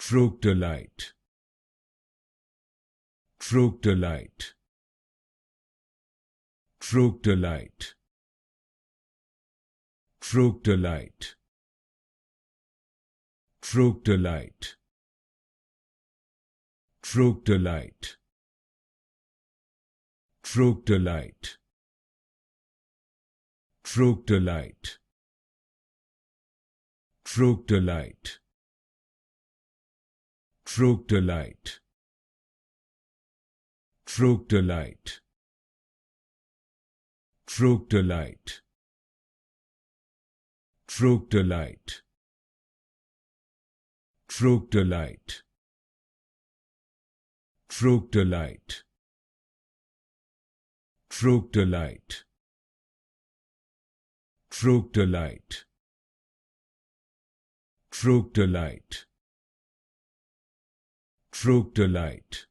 Trogtalite, Trogtalite, Trogtalite, Trogtalite, Trogtalite, Trogtalite, Trogtalite, Trogtalite, Trogtalite, Trogtalite, Trogtalite, Trogtalite, Trogtalite, Trogtalite, Trogtalite, Trogtalite, Trogtalite, Trogtalite, Trogtalite,